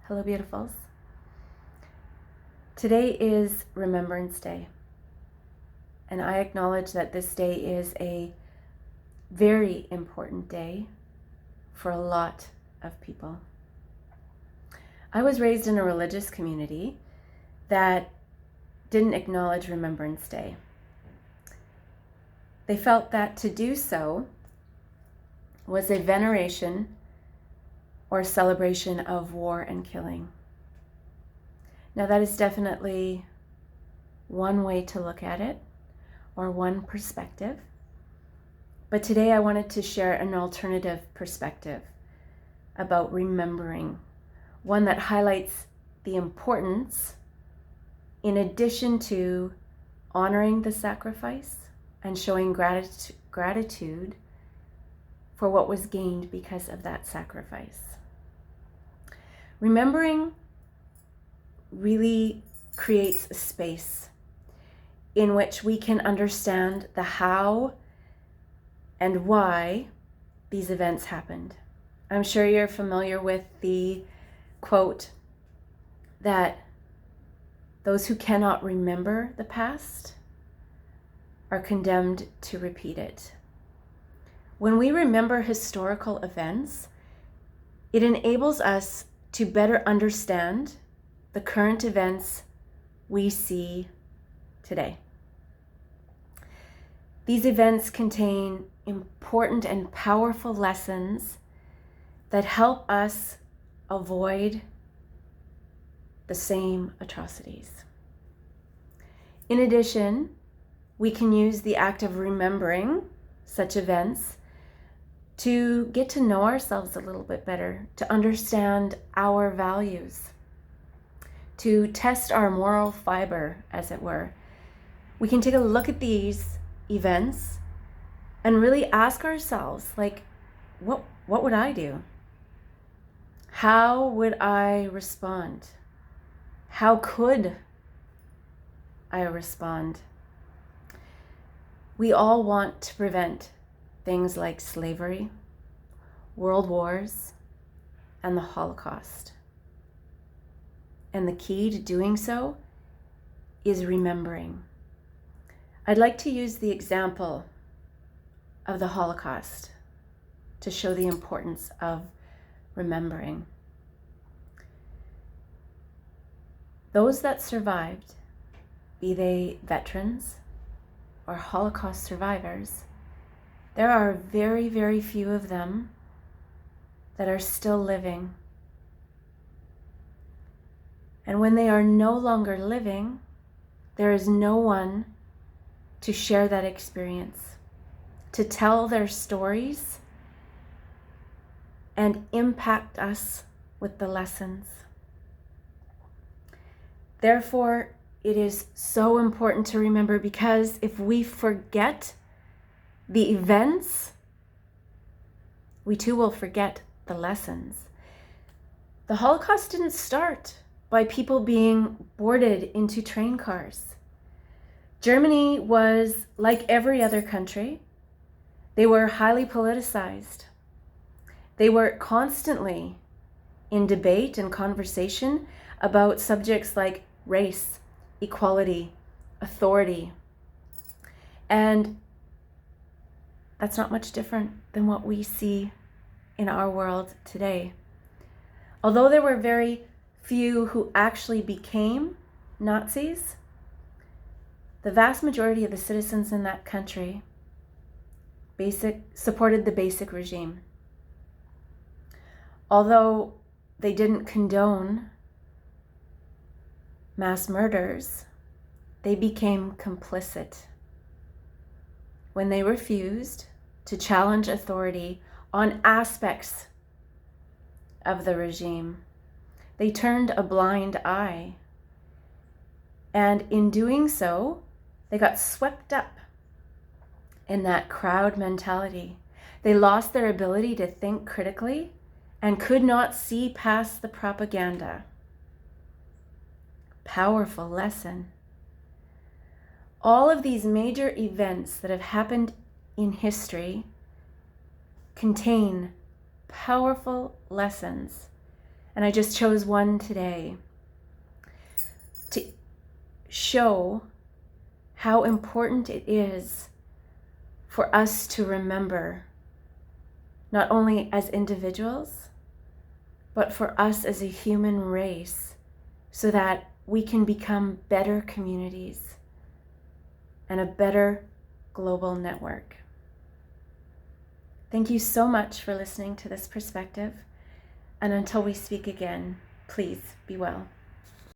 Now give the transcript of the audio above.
Hello, beautifuls. Today is Remembrance Day, and I acknowledge that this day is a very important day for a lot of people. I was raised in a religious community that didn't acknowledge Remembrance Day. They felt that to do so was a veneration or celebration of war and killing. Now, that is definitely one way to look at it, or one perspective. But today I wanted to share an alternative perspective about remembering, one that highlights the importance, in addition to honoring the sacrifice and showing gratitude for what was gained because of that sacrifice. Remembering really creates a space in which we can understand the how and why these events happened. I'm sure you're familiar with the quote that those who cannot remember the past are condemned to repeat it. When we remember historical events, it enables us to better understand the current events we see today. These events contain important and powerful lessons that help us avoid the same atrocities. In addition, we can use the act of remembering such events to get to know ourselves a little bit better, to understand our values, to test our moral fiber, as it were. We can take a look at these events and really ask ourselves, what would I do? How would I respond? How could I respond? We all want to prevent things like slavery, world wars, and the Holocaust. And the key to doing so is remembering. I'd like to use the example of the Holocaust to show the importance of remembering. Those that survived, be they veterans or Holocaust survivors, there are very, very few of them that are still living. And when they are no longer living, there is no one to share that experience, to tell their stories and impact us with the lessons. Therefore, it is so important to remember, because if we forget the events, we too will forget the lessons. The Holocaust didn't start by people being boarded into train cars. Germany was like every other country. They were highly politicized. They were constantly in debate and conversation about subjects like race, equality, authority. And that's not much different than what we see in our world today. Although there were very few who actually became Nazis, the vast majority of the citizens in that country supported the basic regime. Although they didn't condone mass murders, they became complicit when they refused to challenge authority on aspects of the regime. They turned a blind eye, and in doing so, they got swept up in that crowd mentality. They lost their ability to think critically and could not see past the propaganda. Powerful lesson. All of these major events that have happened in history contain powerful lessons And I just chose one today to show how important it is for us to remember, not only as individuals, but for us as a human race, so that we can become better communities and a better global network. Thank you so much for listening to this perspective. And until we speak again, please be well.